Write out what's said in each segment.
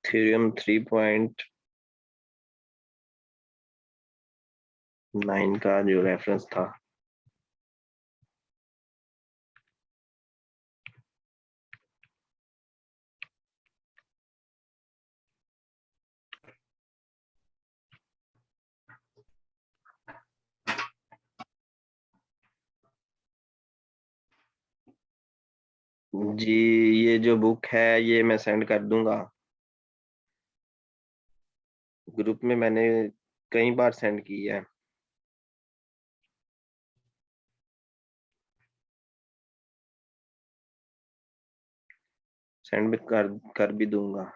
Theorem 3.9 का जो reference था, जी ये जो बुक है ये मैं सेंड कर दूंगा ग्रुप में। मैंने कई बार सेंड की है। सेंड भी कर भी दूंगा।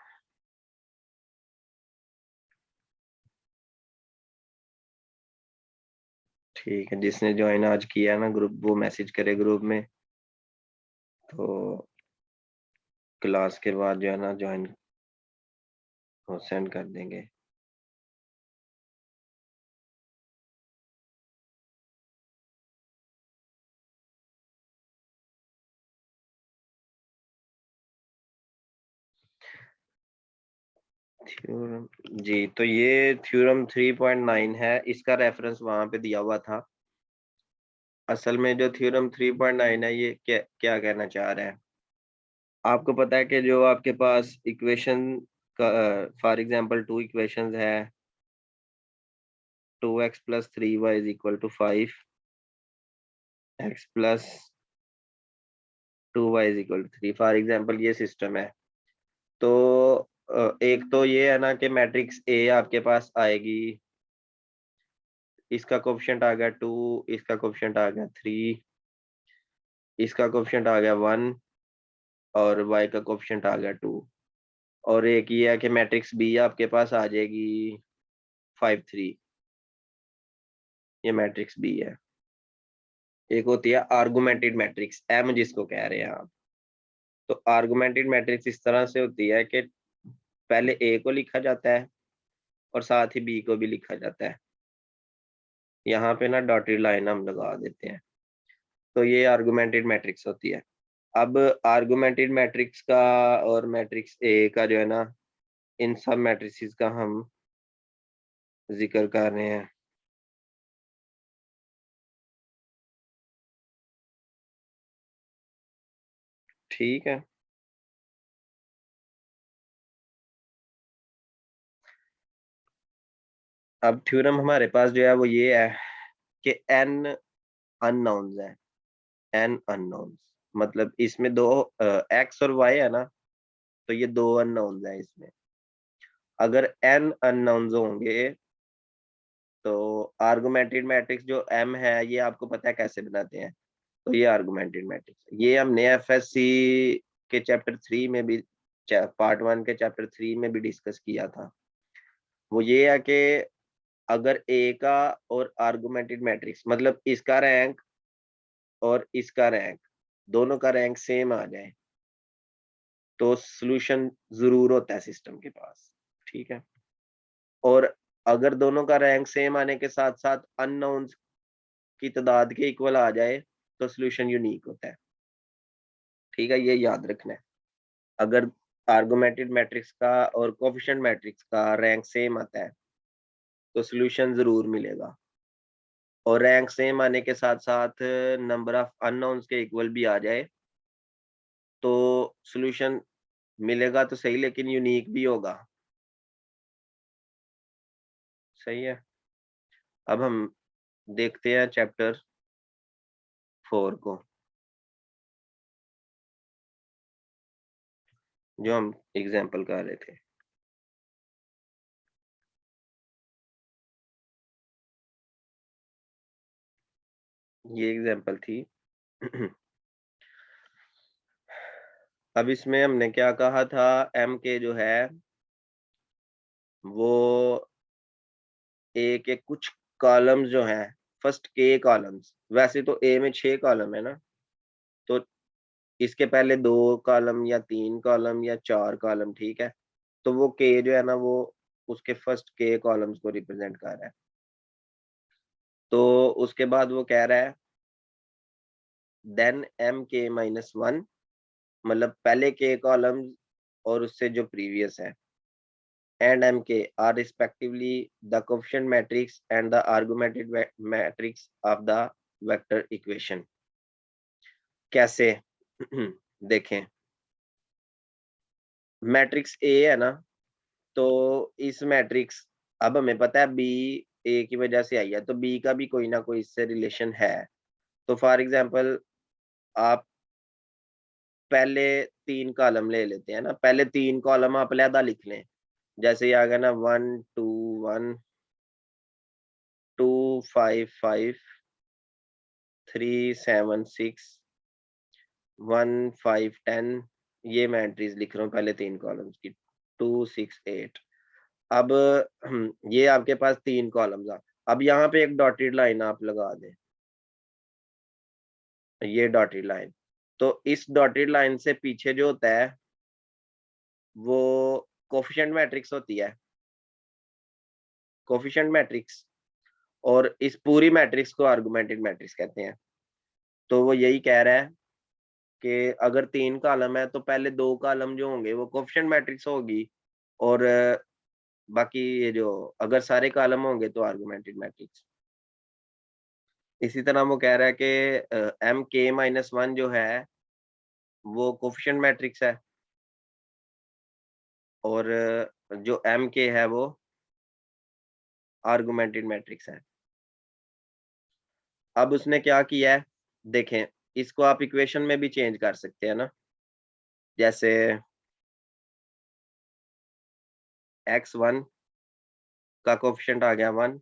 ठीक है, जिसने ज्वाइन आज किया ना ग्रुप, वो मैसेज करे ग्रुप में, तो क्लास के बाद जो है ना ज्वाइन वो सेंड कर देंगे। थ्योरम जी, तो ये थ्योरम 3.9 है, इसका रेफरेंस वहां पे दिया हुआ था। असल में जो थ्योरम 3.9 है ये क्या क्या कहना चाह रहा है, आपको पता है कि जो आपके पास इक्वेशन का, फॉर एग्जांपल 2 इक्वेशंस है, 2x + 3y = 5, x + 2y = 3, for example ये सिस्टम है। तो एक तो ये है ना कि मैट्रिक्स ए आपके पास आएगी, इसका कोएफिशिएंट आ गया 2, इसका कोएफिशिएंट आ गया 3, इसका कोएफिशिएंट आ गया 1 और y का कोएफिशिएंट आ गया 2। और एक ये है कि मैट्रिक्स बी आपके पास आ जाएगी 5 3, ये मैट्रिक्स बी है। एक होती है आर्गुमेंटेड मैट्रिक्स एम जिसको कह रहे हैं आप। तो आर्गुमेंटेड मैट्रिक्स इस तरह से होती है कि पहले ए को लिखा जाता है और साथ ही बी को भी लिखा जाता है। यहाँ पे ना डॉटेड लाइन हम लगा देते हैं, तो ये आर्गुमेंटेड मैट्रिक्स होती है। अब आर्गुमेंटेड मैट्रिक्स का और मैट्रिक्स ए का जो है ना, इन सब मैट्रिसेस का हम जिक्र कर रहे हैं। ठीक है, अब थ्योरम हमारे पास जो है वो ये है कि n अननोन्स है। n अननोन्स मतलब इसमें दो x और y है ना, तो ये दो अननोन्स है इसमें। अगर n अननोन्स होंगे तो आर्गुमेंटेड मैट्रिक्स जो m है ये आपको पता है कैसे बनाते हैं। तो ये आर्गुमेंटेड मैट्रिक्स ये हमने एफएससी के चैप्टर 3 में भी, पार्ट 1 के चैप्टर 3 में भी डिस्कस किया था। वो ये है कि अगर ए का और आर्गुमेंटेड मैट्रिक्स मतलब इसका रैंक और इसका रैंक, दोनों का रैंक सेम आ जाए तो सॉल्यूशन जरूर होता है सिस्टम के पास। ठीक है, और अगर दोनों का रैंक सेम आने के साथ साथ अननोन्स की तादाद के इक्वल आ जाए तो सॉल्यूशन यूनिक होता है। ठीक है, ये याद रखना है। अगर आर्गुमेंटेड मैट्रिक्स का और कोएफिशिएंट मैट्रिक्स का रैंक सेम आता है तो सॉल्यूशन जरूर मिलेगा, और रैंक सेम आने के साथ साथ नंबर ऑफ अननोन्स के इक्वल भी आ जाए तो सॉल्यूशन मिलेगा तो सही, लेकिन यूनिक भी होगा। सही है, अब हम देखते हैं चैप्टर 4 को, जो हम एग्जाम्पल कर रहे थे। ये एग्जाम्पल थी। अब इसमें हमने क्या कहा था, एम के जो है वो ए के कुछ कॉलम्स जो हैं, फर्स्ट के कॉलम्स, वैसे तो ए में 6 कॉलम है ना, तो इसके पहले 2 कॉलम या 3 कॉलम या 4 कॉलम, ठीक है, तो वो के जो है ना वो उसके फर्स्ट के कॉलम्स को रिप्रेजेंट कर रहा है। तो उसके बाद वो कह रहा है देन एम के -1, मतलब पहले के कॉलम्स और उससे जो प्रीवियस है। and mk are respectively the coefficient matrix and the argumented matrix of the vector equation. कैसे? देखें, मैट्रिक्स ए है ना, तो इस मैट्रिक्स, अब हमें पता है बी ए की वजह से आई है, तो बी का भी कोई ना कोई इससे रिलेशन है। तो फॉर एग्जांपल आप पहले 3 कॉलम ले लेते हैं ना, पहले 3 कॉलम आप अलहदा लिख लें। जैसे ये आ गया ना 1 2 1 2 5 5 3 7 6 1 5 10, ये मैं एंट्रीज लिख रहा हूँ पहले 3 कॉलम्स की, 2 6 8। अब ये आपके पास 3 कॉलम्स आ, अब यहाँ पे एक डॉटेड लाइन आप लगा दें, ये डॉटेड लाइन। तो इस डॉटेड लाइन से पीछे जो होता है वो कोएफिशिएंट मैट्रिक्स होती है, कोएफिशिएंट मैट्रिक्स, और इस पूरी मैट्रिक्स को आर्गुमेंटेड मैट्रिक्स कहते हैं। तो वो यही कह रहा है कि अगर 3 कॉलम है तो पहले 2 कॉलम जो होंगे वो कोएफिशिएंट मैट्रिक्स होगी, और बाकी ये जो अगर सारे कॉलम होंगे तो आर्गुमेंटेड मैट्रिक्स। इसी तरह वो कह रहा है कि mk-1 जो है वो कोएफिशिएंट मैट्रिक्स है, और जो mk है वो आर्गुमेंटेड मैट्रिक्स है। अब उसने क्या किया है, देखें, इसको आप इक्वेशन में भी चेंज कर सकते हैं ना, जैसे x1 का कोएफिशिएंट आ गया 1,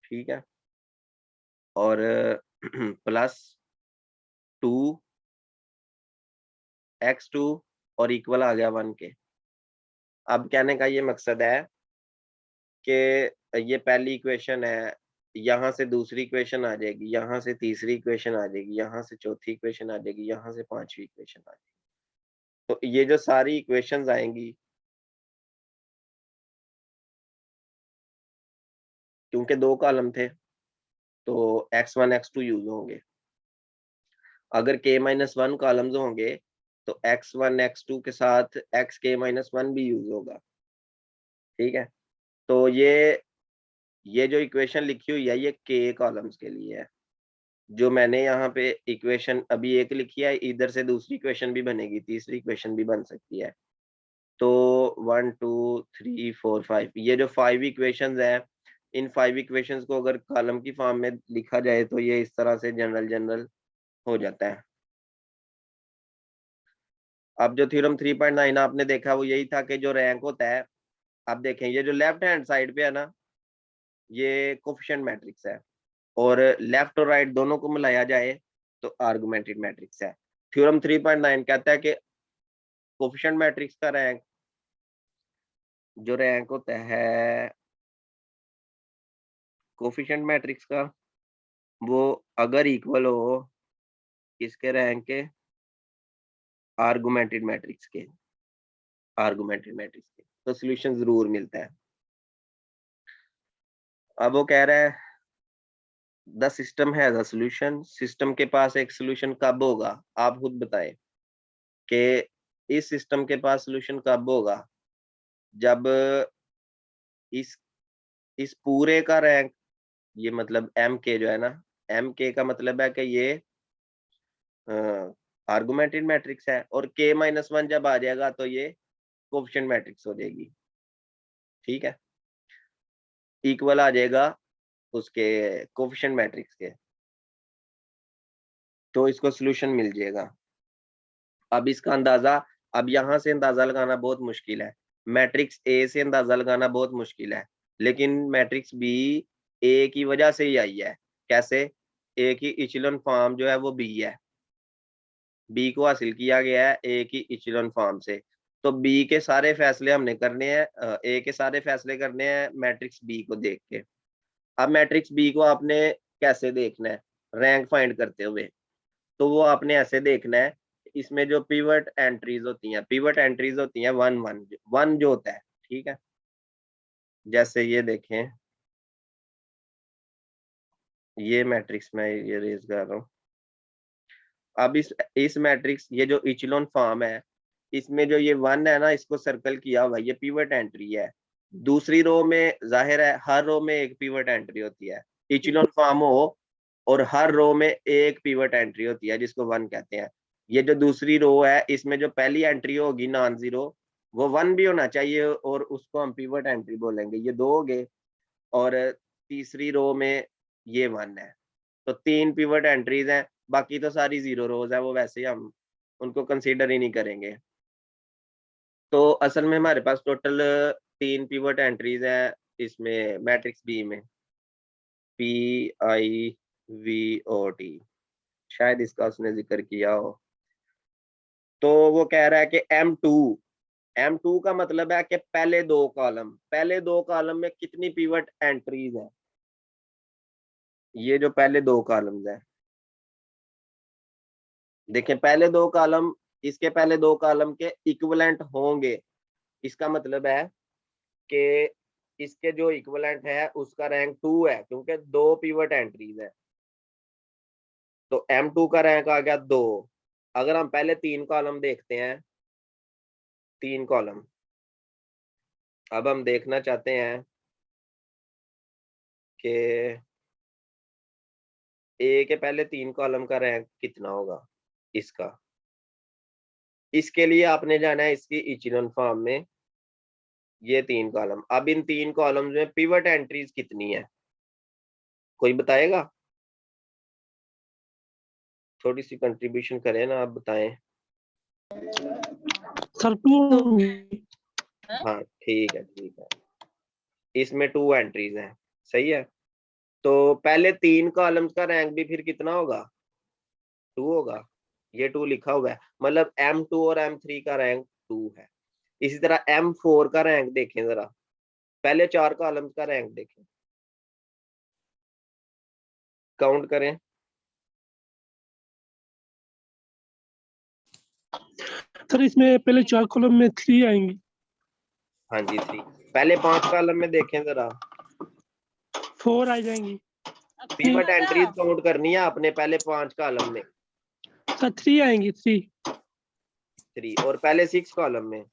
ठीक है, और प्लस 2 x2 और इक्वल आ गया 1 के। अब कहने का ये मकसद है कि ये पहली इक्वेशन है, यहाँ से दूसरी इक्वेशन आ जाएगी, यहाँ से तीसरी इक्वेशन आ जाएगी, यहाँ से चौथी इक्वेशन आ जाएगी, यहाँ से पांचवी इक्वेशन आ जाएगी। तो ये जो सारी इक्वेशंस आएंगी, क्योंकि 2 कॉलम थे तो x1 x2 यूज होंगे। अगर k-1 कॉलम्स होंगे तो x1 x2 के साथ xk-1 भी यूज होगा, ठीक है। तो ये जो इक्वेशन लिखी हुई है ये k कॉलम्स के लिए है। जो मैंने यहाँ पे इक्वेशन अभी एक लिखी है, इधर से दूसरी इक्वेशन भी बनेगी, तीसरी इक्वेशन भी बन सकती है। तो 1 2 3 4 5, ये जो 5 इक्वेशंस हैं, इन 5 इक्वेशंस को अगर कॉलम की फॉर्म में लिखा जाए तो ये इस तरह से जनरल जनरल हो जाता है। अब जो थ्योरम 3.9 आपने देखा वो यही था कि जो रैंक होता है, आप देखें ये जो लेफ्ट हैंड साइड पे है ना, ये कोएफिशिएंट मैट्रिक्स है, और लेफ्ट और राइट दोनों को मिलाया जाए तो आर्गुमेंटेड मैट्रिक्स है। थ्योरम 3.9 कहता है कि कोएफिशिएंट मैट्रिक्स का रैंक, जो रैंक होता है कोएफिशिएंट मैट्रिक्स का, वो अगर इक्वल हो किसके रैंक के, आर्गुमेंटेड मैट्रिक्स के, आर्गुमेंटेड मैट्रिक्स के, तो सॉल्यूशन जरूर मिलता है। अब वो कह रहा है the system has a solution, system के पास एक सॉल्यूशन कब होगा, आप खुद बताएं कि इस सिस्टम के पास सॉल्यूशन कब होगा, जब इस इस पूरे का रैंक, ये मतलब एम के जो है ना, एम के का मतलब है कि ये आर्गुमेंटेड मैट्रिक्स है, और k-1 जब आ जाएगा तो ये कोएफिशिएंट मैट्रिक्स हो जाएगी, ठीक है, इक्वल आ जाएगा उसके कोएफिशिएंट मैट्रिक्स के, तो इसको सॉल्यूशन मिल जाएगा। अब इसका अंदाजा, अब यहाँ से अंदाजा लगाना बहुत मुश्किल है, मैट्रिक्स ए से अंदाजा लगाना बहुत मुश्किल है, लेकिन मैट्रिक्स बी ए की वजह से ही आई है। कैसे? ए की इचेलॉन फॉर्म जो है वो बी है, बी को हासिल किया गया है ए की इचेलॉन फॉर्म से, तो बी के सारे फैसले हमने करने हैं, ए के सारे फैसले करने हैं मैट्रिक्स बी को देख के। अब मैट्रिक्स बी को आपने कैसे देखना है, रैंक फाइंड करते हुए, तो वो आपने ऐसे देखना है, इसमें जो पिवट एंट्रीज होती हैं, पिवट एंट्रीज होती हैं 1 1 1 जो होता है, ठीक है, जैसे ये देखें, ये मैट्रिक्स में ये रेज कर रहा हूँ। अब इस मैट्रिक्स, ये जो इचेलॉन फॉर्म है, इसमें जो ये 1 है ना, इसको सर्कल किया हुआ, ये पिवट एंट्री है। दूसरी रो में जाहिर है हर रो में एक पिवट एंट्री होती है, इचेलॉन फॉर्म हो और हर रो में एक पिवट एंट्री होती है जिसको 1 कहते हैं। ये जो दूसरी रो है, इसमें जो पहली एंट्री होगी नॉन जीरो, वो 1 भी होना चाहिए और उसको हम पिवट एंट्री बोलेंगे। ये 2 हो गए और तीसरी रो में ये 1 है, तो 3 पिवट एंट्रीज हैं। बाकी तो सारी जीरो रोज है, वो वैसे ही हम उनको कंसीडर ही नहीं करेंगे। तो असल में हमारे पास टोटल 3 पिवट एंट्रीज है इसमें मैट्रिक्स बी में, PIVOT, शायद इसका उसने जिक्र किया हो। तो वो कह रहा है कि M2 का मतलब है कि पहले 2 कॉलम में कितनी पिवट एंट्रीज है। ये जो पहले 2 कॉलम्स हैं, देखें पहले 2 कॉलम इसके पहले 2 कॉलम के इक्विवेलेंट होंगे। इसका मतलब है कि इसके जो इक्विवेलेंट है उसका रैंक 2 है, क्योंकि 2 पिवट एंट्रीज है। तो M2 का रैंक आ गया 2। अगर हम पहले 3 कॉलम देखते हैं, 3 कॉलम, अब हम देखना चाहते हैं कि ए के पहले 3 कॉलम का रैंक कितना होगा इसका। इसके लिए आपने जाना है इसकी इचेलॉन फॉर्म में, ये 3 कॉलम। अब इन 3 कॉलम्स में पिवट एंट्रीज कितनी है, कोई बताएगा? थोड़ी सी कंट्रीब्यूशन करें ना, आप बताएं। सर 2 हाँ ठीक है। इसमें 2 एंट्रीज हैं, सही है। तो पहले 3 कॉलम्स का रैंक भी फिर कितना होगा, 2 होगा। ये 2 लिखा हुआ है, मतलब M2 और M3 का रैंक 2 है। इसी तरह M4 का रैंक देखें जरा, पहले 4 कॉलम्स का रैंक देखें, काउंट करें। सर इसमें पहले 4 कॉलम में 3 आएंगी। हाँ जी 3। पहले 5 कॉलम में देखें जरा, 4 आ जाएंगी। पिवट एंट्रीज काउंट करनी है आपने पहले 5 कॉलम में। सर 3 आएंगी, 3। और पहले 6 कॉलम में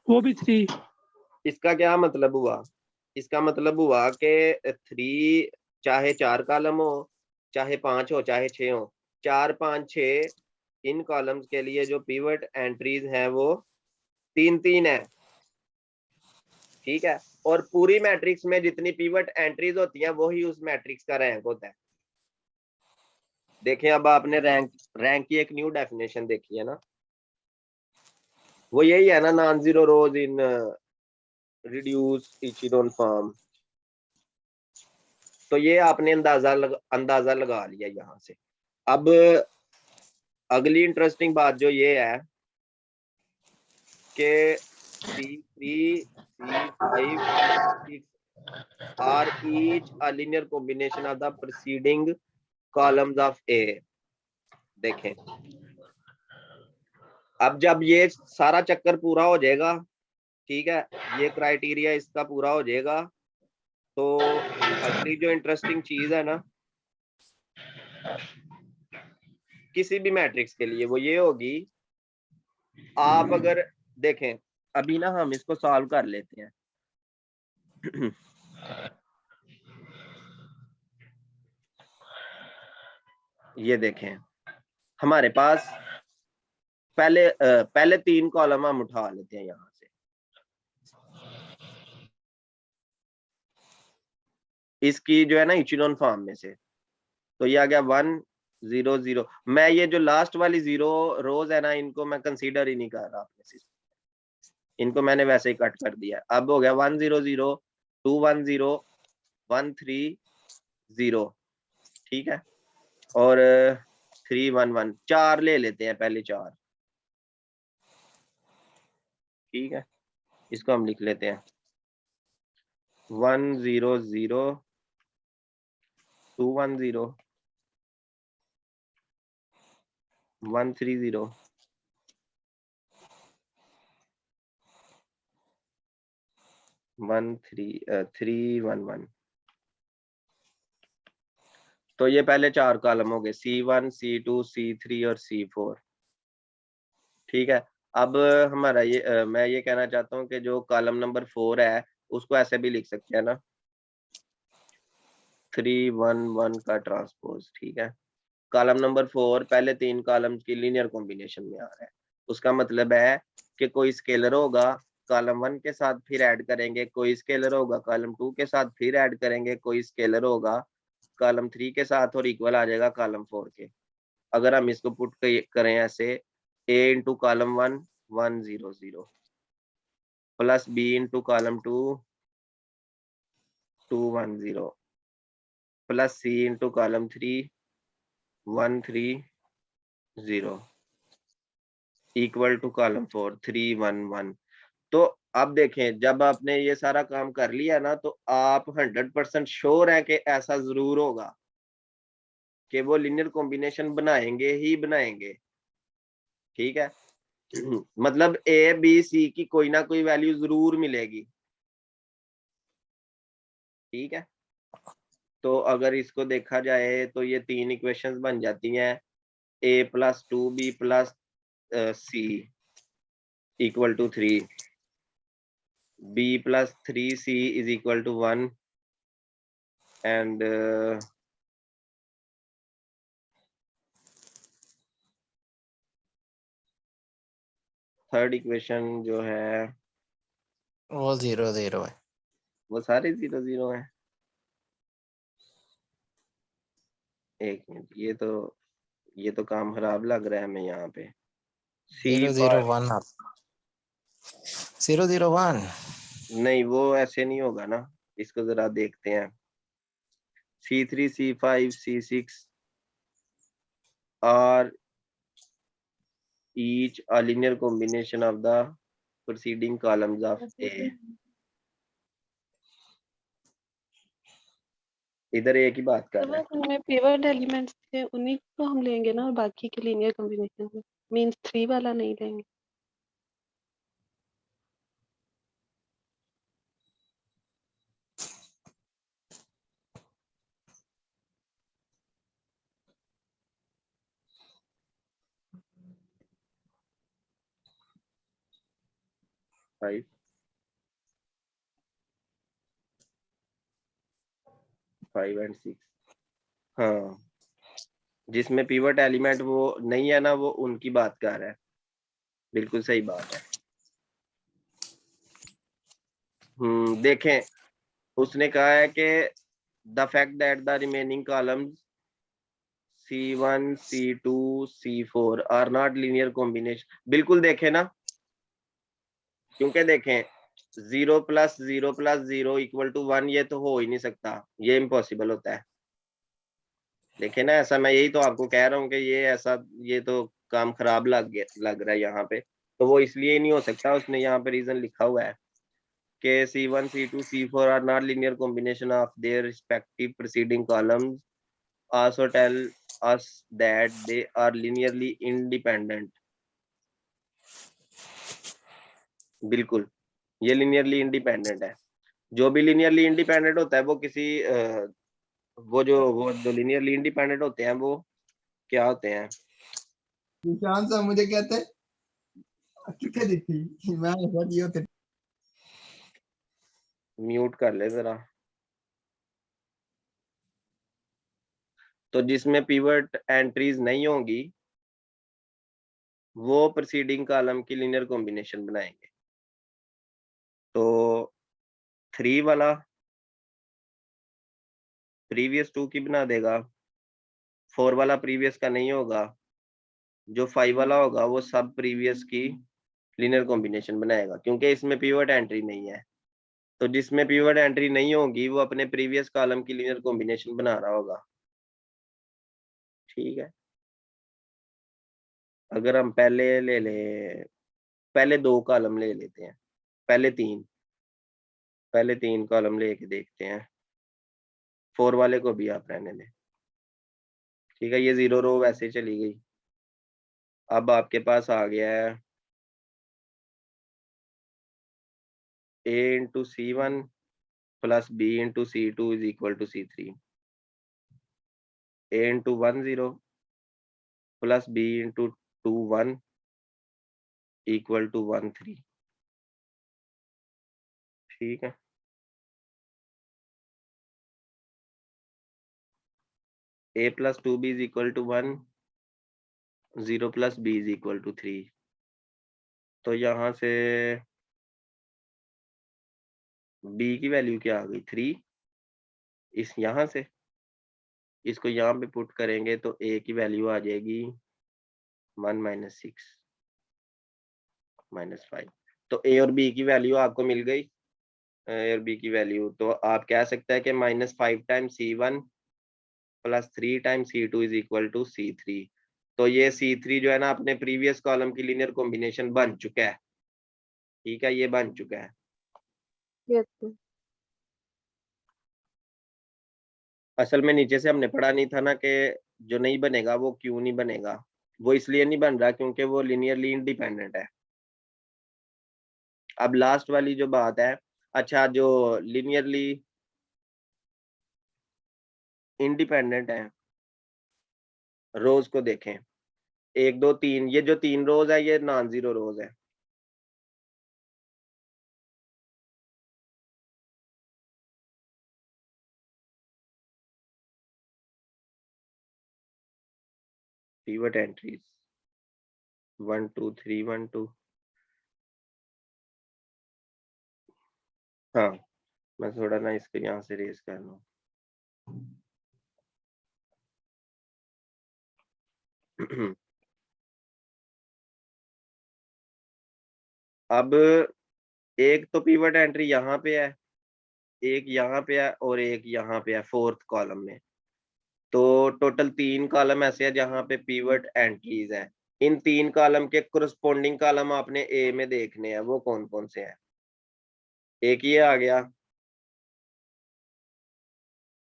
वो भी 3। इसका क्या मतलब हुआ? इसका मतलब हुआ कि 3 चाहे 4 कॉलम हो, चाहे 5 हो, चाहे 6 हो, 4 5 6 इन कॉलम्स के लिए जो पिवट एंट्रीज हैं वो 3 है, ठीक है। और पूरी मैट्रिक्स में जितनी पिवट एंट्रीज होती हैं वही उस मैट्रिक्स का रैंक होता है। देखें अब आपने रैंक की एक न्यू डेफिनेशन देखी है ना, वो यही है ना, non zero rose in reduce echelon form. तो ये आपने अंदाजा लगा लिया यहाँ से। अब अगली इंटरेस्टिंग बात जो ये है कि C3, C5, C6 are each a linear combination of the preceding columns of A। देखें अब जब ये सारा चक्कर पूरा हो जाएगा, ठीक है, ये क्राइटेरिया इसका पूरा हो जाएगा, तो अगली जो इंटरेस्टिंग चीज है ना किसी भी मैट्रिक्स के लिए, वो ये होगी, आप अगर देखें, अभी ना हम इसको सॉल्व कर लेते हैं। ये देखें हमारे पास पहले 3 कॉलम हम उठा लेते हैं यहां से। इसकी जो है ना इचेलॉन फॉर्म में से, तो ये आ गया 1 0 0। मैं ये जो लास्ट वाली 0 रोज है ना, इनको मैं कंसीडर ही नहीं कर रहा अपने सिस्टम, इनको मैंने वैसे ही कट कर दिया। अब हो गया 1 0 0 2 1 0 1 3 0, ठीक है, और 3 1 1। 4 ले लेते हैं, पहले 4, ठीक है, इसको हम लिख लेते हैं 1 0 0 2 1 0 1 3 0 1 3 1 1। तो ये पहले 4 कॉलम हो गए, C1 C2 C3 और C4, ठीक है। अब हमारा ये मैं ये कहना चाहता हूँ कि जो कॉलम नंबर 4 है उसको ऐसे भी लिख सकते हैं ना, 3 1 1 का ट्रांसपोज, ठीक है। कॉलम नंबर 4 पहले 3 कॉलम्स की लीनियर कॉम्बिनेशन में आ रहा है। उसका मतलब है कि कोई स्केलर होगा कॉलम 1 के साथ फिर ऐड करेंगे, कोई स्केलर होगा कॉलम 2 के साथ फिर ऐड करेंगे, कोई स्केलर होगा कॉलम 3 के साथ और इक्वल आ जाएगा कॉलम 4 के। अगर हम इसको पुट करें ऐसे, a into column 1 1 0 0 plus b into column 2 2 1 0 plus c into column 3 1 3 0 equal to column 4 3 1 1। तो अब देखें, जब आपने ये सारा काम कर लिया ना, तो आप 100% श्योर है कि ऐसा जरूर होगा कि वो लीनियर कॉम्बिनेशन बनाएंगे ही बनाएंगे, ठीक है। मतलब ए बी सी की कोई ना कोई वैल्यू जरूर मिलेगी, ठीक है। तो अगर इसको देखा जाए तो ये 3 इक्वेशंस बन जाती हैं, a plus 2b plus c equal to 3, b plus 3c is equal to 1 and third equation जो है वो 0 0 है। वो सारे 0 0 हैं। एक मिनट, ये तो काम खराब लग रहा है हमें यहाँ पे। 0 0 1 0 0 1। नहीं, वो ऐसे नहीं होगा ना, इसको जरा देखते हैं। C3 C5 C6 are each a linear combination of the preceding columns of A। इधर एक ही बात कर तो रहा है। बस उनमें पिवट एलिमेंट्स थे, उन्हीं को हम लेंगे ना, और बाकी के लीनियर कॉम्बिनेशन मींस 3 वाला नहीं लेंगे। फाइव 5 एंड 6, हाँ, जिसमें पिवट एलिमेंट वो नहीं है ना, वो उनकी बात कर रहा है। बिल्कुल सही बात है। देखें, उसने कहा है कि the fact that the remaining columns C1 C2 C4 are not linear combination. बिल्कुल देखें ना, क्योंकि देखें 0 प्लस 0 प्लस 0 इक्वल टू 1, ये तो हो ही नहीं सकता, ये इम्पॉसिबल होता है। देखे ना, ऐसा मैं यही तो आपको कह रहा हूँ कि ये ऐसा, ये तो काम खराब लग रहा है यहाँ पे। तो वो इसलिए ही नहीं हो सकता, उसने यहाँ पे रीजन लिखा हुआ है कि C1 C2 C4 are not linear combination of their respective preceding columns also tell us that they are linearly independent. बिल्कुल, ये लीनियरली इंडिपेंडेंट है। जो भी लीनियरली इंडिपेंडेंट होता है वो किसी वो जो लीनियरली इंडिपेंडेंट होते हैं वो क्या होते हैं? निशान साहब मुझे कहते हैं मैं ये होते म्यूट कर ले जरा। तो जिसमें पिवट एंट्रीज नहीं होंगी वो प्रीसीडिंग कॉलम की लीनियर कॉम्बिनेशन बनाएंगे। तो 3 वाला प्रीवियस 2 की बना देगा, 4 वाला प्रीवियस का नहीं होगा, जो 5 वाला होगा वो सब प्रीवियस की लीनियर कॉम्बिनेशन बनाएगा, क्योंकि इसमें पिवट एंट्री नहीं है। तो जिसमें पिवट एंट्री नहीं होगी वो अपने प्रीवियस कॉलम की लीनियर कॉम्बिनेशन बना रहा होगा, ठीक है। अगर हम पहले 2 कॉलम ले लेते हैं, पहले 3 कॉलम लेके देखते हैं। 4 वाले को भी आप रहने दें, ठीक है। ये 0 रो वैसे ही चली गई। अब आपके पास आ गया है a into C1 plus b into C2 is equal to C3, a into 1 0 plus b into 2 1 equal to 1 3। ठीक है, a plus 2b is equal to 1, 0 plus b is equal to 3। तो यहाँ से b की वैल्यू क्या आ गई 3, इस यहाँ से इसको यहाँ पे पुट करेंगे तो a की वैल्यू आ जाएगी 1 माइनस 6 माइनस 5। तो a और b की वैल्यू आपको मिल गई, a और b की वैल्यू। तो आप कह सकते हैं कि -5 times C1 plus 3 times C2 is equal to C3। तो ये C3 जो है ना अपने प्रीवियस कॉलम की लीनियर कॉम्बिनेशन बन चुका है। ठीक है, ये बन चुका है। Yes sir. असल में नीचे से हमने पढ़ा नहीं था ना कि जो नहीं बनेगा वो क्यों नहीं बनेगा। वो इसलिए नहीं बन रहा क्योंकि वो लीनियरली इंडिपेंडेंट है। अब लास्ट वाली जो बात है, अच्छा जो लीनियरली इंडिपेंडेंट है रोज को देखें, 1 2 3, ये जो 3 रोज है ये नॉन जीरो रोज है। Pivot entries 1 2 3 1 2। हाँ, मैं थोड़ा ना इसको यहाँ से रेज कर लूँ। अब एक तो पिवट एंट्री यहाँ पे है, एक यहाँ पे है और एक यहाँ पे है फोर्थ कॉलम में। तो टोटल 3 कॉलम ऐसे है जहाँ पे पिवट एंट्रीज हैं। इन 3 कॉलम के कोरस्पोंडिंग कॉलम आपने ए में देखने हैं, वो कौन कौन से हैं। एक ये आ गया,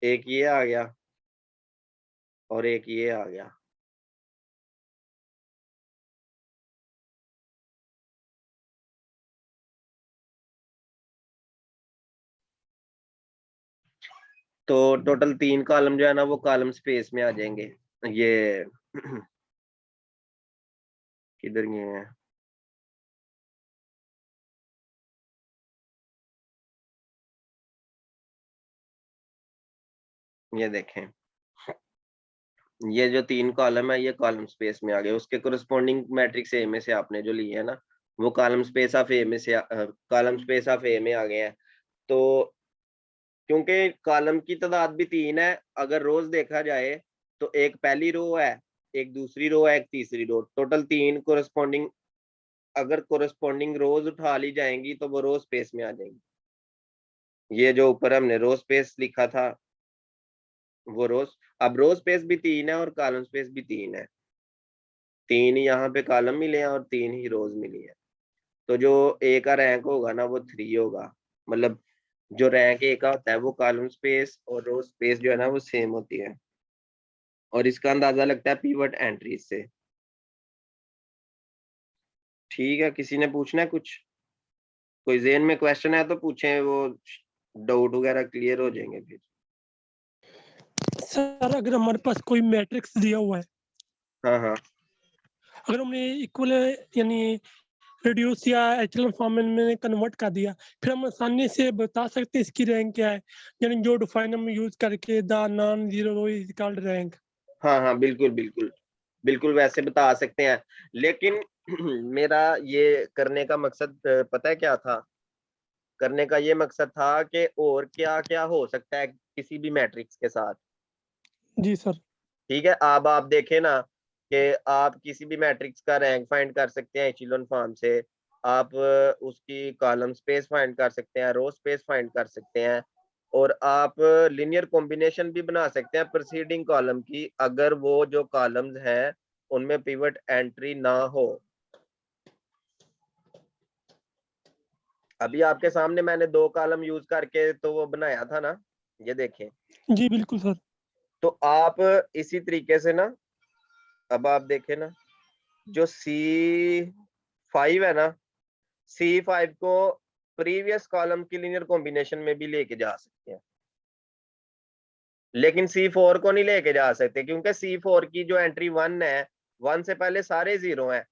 एक ये आ गया और एक ये आ गया। तो टोटल 3 कॉलम जो है ना वो कॉलम स्पेस में आ जाएंगे। ये किधर गए हैं, ये देखें, ये जो 3 कॉलम है ये कॉलम स्पेस में आ गए। उसके कोरस्पोंडिंग मैट्रिक्स ए में से आपने जो लिए है ना वो कॉलम स्पेस ऑफ ए में से कॉलम स्पेस ऑफ ए में आ गए हैं। तो क्योंकि कॉलम की तादाद भी 3 है, अगर रोज देखा जाए तो एक पहली रो है, एक दूसरी रो है, एक तीसरी रो, टोटल 3 कोरस्पोंडिंग। अगर कोरस्पोंडिंग रोज उठा ली जाएंगी तो वो रो स्पेस में आ जाएंगी। ये जो ऊपर हमने रो स्पेस लिखा था वो रोज, अब रो स्पेस भी 3 है और कॉलम स्पेस भी 3 है। 3 ही यहाँ पे कॉलम मिले हैं और 3 ही रोज मिली है। तो जो ए का रैंक होगा ना वो 3 होगा। मतलब जो रैंक ए का होता है वो कॉलम स्पेस और रो स्पेस जो है ना वो सेम होती है। और इसका अंदाजा लगता है पिवट एंट्रीज से। ठीक है, किसी ने पूछना है कुछ, कोई ज़हन में क्वेश्चन है तो पूछें, वो डाउट वगैरह क्लियर हो जाएंगे फिर। सर अगर हमारे पास कोई मैट्रिक्स दिया हुआ है, हाँ हाँ अगर हमने इक्वल यानी रिड्यूस या एचेलॉन फॉर्म में कन्वर्ट कर दिया, फिर हम आसानी से बता सकते हैं इसकी रैंक क्या है, यानी जो डिफाइन हम यूज करके the non zero row is called rank. हाँ हाँ बिल्कुल बिल्कुल बिल्कुल वैसे बता सकते हैं। लेकिन मेरा ये करने का मकसद पता है क्या था? करने का ये मकसद था कि और क्या क्या हो सकता है किसी भी मैट्रिक्स के साथ। जी सर। ठीक है, अब आप देखें ना कि आप किसी भी मैट्रिक्स का रैंक फाइंड कर सकते हैं एचेलॉन फॉर्म से। आप उसकी कॉलम स्पेस फाइंड कर सकते हैं, रो स्पेस फाइंड कर सकते हैं, और आप लिनियर कॉम्बिनेशन भी बना सकते हैं प्रीसीडिंग कॉलम की, अगर वो जो कॉलम्स हैं उनमें पिवट एंट्री ना हो। अभी आपके सामने मैंने 2 कॉलम यूज करके तो वो बनाया था ना, ये देखें। जी बिल्कुल सर। तो आप इसी तरीके से ना, अब आप देखें ना, जो C5 है ना, C5 को प्रीवियस कॉलम की लीनियर कॉम्बिनेशन में भी लेके जा सकते हैं, लेकिन C4 को नहीं लेके जा सकते क्योंकि C4 की जो एंट्री 1 है, 1 से पहले सारे 0 हैं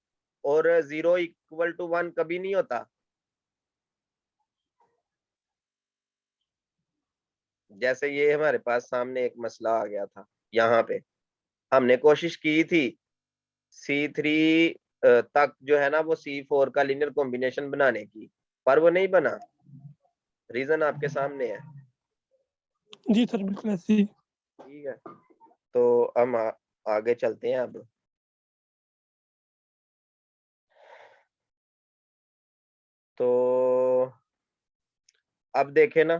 और 0 इक्वल टू 1 कभी नहीं होता। जैसे ये हमारे पास सामने एक मसला आ गया था, यहाँ पे हमने कोशिश की थी C3 तक जो है ना वो C4 का लीनियर कॉम्बिनेशन बनाने की, पर वो नहीं बना। रीजन आपके सामने है। जी सर बिल्कुल ऐसे ही। ठीक है, तो हम आगे चलते हैं अब। तो अब देखें ना,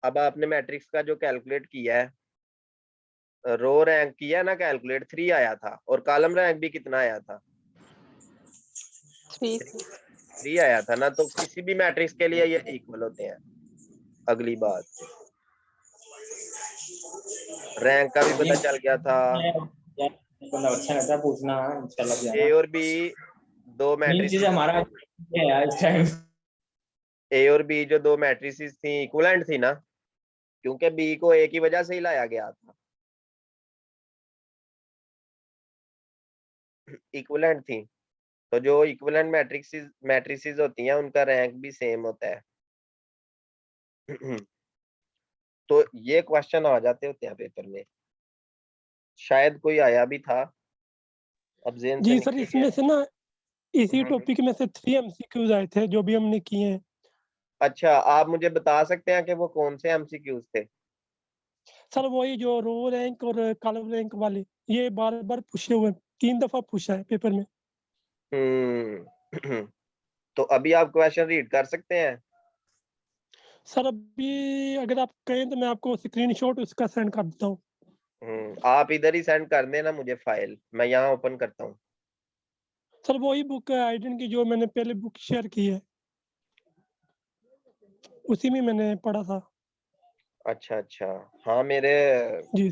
अब आपने मैट्रिक्स का जो कैलकुलेट किया है, रो रैंक किया ना कैलकुलेट, 3 आया था, और कॉलम रैंक भी कितना आया था? 3 आया था ना। तो किसी भी मैट्रिक्स के लिए ये इक्वल होते हैं। अगली बात, रैंक का भी पता चल गया था। अच्छा लगता है पूछना इंशाल्लाह। ए और बी दो मेन चीज मैट्रिसेस, हमारा है यार इस टाइम। ए और बी जो दो मैट्रिसेस थी इक्विवेलेंट थी ना, क्योंकि बी को ए की वजह से ही लाया गया था, इक्विवेलेंट थी। तो जो इक्विवेलेंट मैट्रिसेस होती हैं उनका रैंक भी सेम होता है। तो ये क्वेश्चन आ जाते होते हैं पेपर में, शायद कोई आया भी था, अब जेन से जी सर निकल इसमें गया। से ना इसी टॉपिक में से 3 एमसीक्यूज आए थे जो भी हमने किए हैं। अच्छा, आप मुझे बता सकते हैं कि वो कौन से एमसीक्यूज थे? सर वही जो रो रैंक और कॉलम रैंक वाले, ये बार बार पूछे हुए 3 दफा पूछा है पेपर में। तो अभी आप क्वेश्चन रीड कर सकते हैं? सर अभी अगर आप कहें तो मैं आपको स्क्रीनशॉट उसका सेंड कर देता हूँ। आप इधर ही सेंड कर देना मुझे फाइल, मैं यहाँ ओपन करता हूँ। सर वही बुक है आइडेंट की जो मैंने पहले बुक शेयर की है, उसी में मैंने पढ़ा था। अच्छा अच्छा, हाँ मेरे जी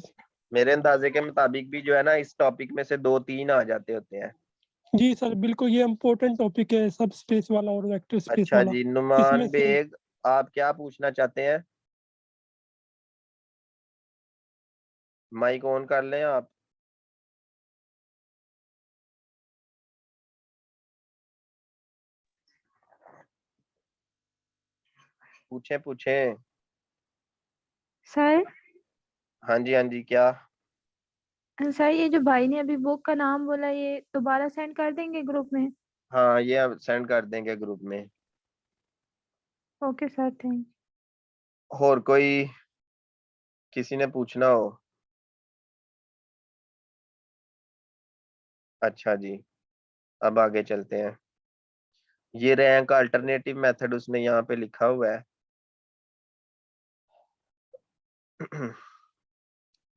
मेरे अंदाजे के मुताबिक भी जो है ना इस टॉपिक में से 2-3 आ जाते होते हैं। जी सर बिल्कुल ये इम्पोर्टेंट टॉपिक है, सब स्पेस वाला और वेक्टर स्पेस अच्छा वाला। जी, इसमें नुमान से बेग, आप क्या पूछना चाहते हैं? माइक ऑन कर लें आप। पूछें पूछें। सर हाँ जी हाँ जी, क्या? सर ये जो भाई ने अभी बुक का नाम बोला ये दोबारा सेंड कर देंगे ग्रुप में? हाँ ये अब सेंड कर देंगे ग्रुप में। Okay sir thank. और कोई किसी ने पूछना हो? अच्छा जी, अब आगे चलते हैं। ये रैंक अल्टरनेटिव मेथड उसने यहाँ पे लिखा हुआ है।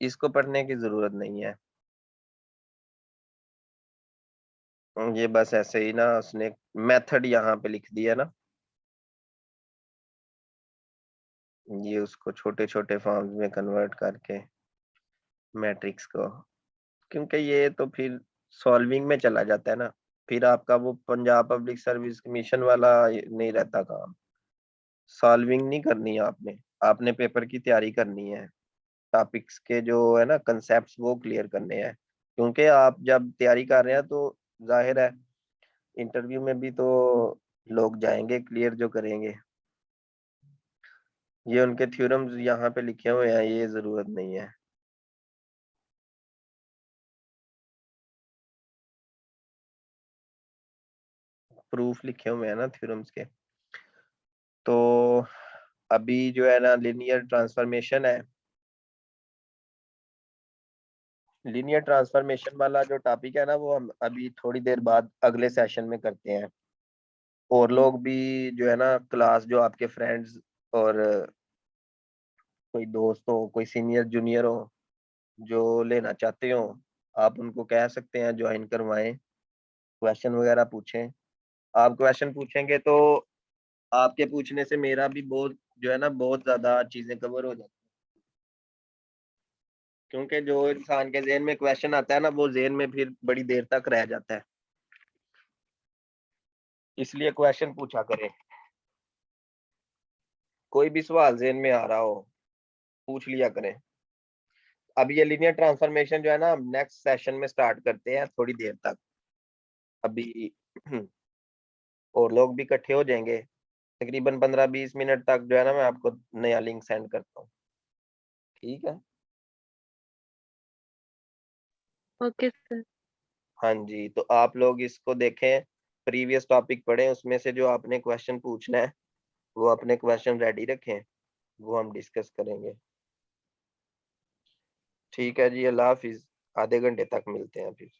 इसको पढ़ने की जरूरत नहीं है, ये बस ऐसे ही ना उसने मेथड यहाँ पे लिख दिया ना, ये उसको छोटे छोटे फॉर्म्स में कन्वर्ट करके मैट्रिक्स को, क्योंकि ये तो फिर सॉल्विंग में चला जाता है ना, फिर आपका वो पंजाब पब्लिक सर्विस कमीशन वाला नहीं रहता काम। सॉल्विंग नहीं करनी है आपने, आपने पेपर की तैयारी करनी है, टॉपिक्स के जो है ना कंसेप्ट्स वो क्लियर करने हैं, क्योंकि आप जब तैयारी कर रहे हैं तो जाहिर है इंटरव्यू में भी तो लोग जाएंगे क्लियर जो करेंगे। ये उनके थ्योरम्स यहाँ पे लिखे हुए हैं, ये जरूरत नहीं है। प्रूफ लिखे हुए हैं ना थ्योरम्स के। तो अभी जो है ना लीनियर ट्रांसफॉर्मेशन है, लीनियर ट्रांसफॉर्मेशन वाला जो टॉपिक है ना वो हम अभी थोड़ी देर बाद अगले सेशन में करते हैं। और लोग भी जो है ना क्लास, जो आपके फ्रेंड्स और कोई दोस्त हो, कोई सीनियर जूनियर हो जो लेना चाहते हो, आप उनको कह सकते हैं ज्वाइन करवाएं, क्वेश्चन वगैरह पूछें। आप क्वेश्चन पूछेंगे तो आपके पूछने से मेरा भी बहुत जो है ना बहुत ज्यादा चीजें कवर हो जाती हैं, क्योंकि जो इंसान के जेहन में क्वेश्चन आता है ना वो जेहन में फिर बड़ी देर तक रह जाता है, इसलिए क्वेश्चन पूछा करें। कोई भी सवाल जेहन में आ रहा हो पूछ लिया करें। अब ये लीनियर ट्रांसफॉर्मेशन जो है ना हम नेक्स्ट सेशन में स्टार्ट करते हैं थोड़ी देर तक। अभी और लोग भी इकट्ठे हो जाएंगे, तकरीबन 15-20 मिनट तक जो है ना मैं आपको नया लिंक सेंड करता हूँ, ठीक है? Okay sir. हाँ जी, तो आप लोग इसको देखें, प्रीवियस टॉपिक पढ़ें, उसमें से जो आपने क्वेश्चन पूछना है वो अपने क्वेश्चन रेडी रखें, वो हम डिस्कस करेंगे। ठीक है जी, अल्लाह हाफिज। आधे घंटे तक मिलते हैं फिर।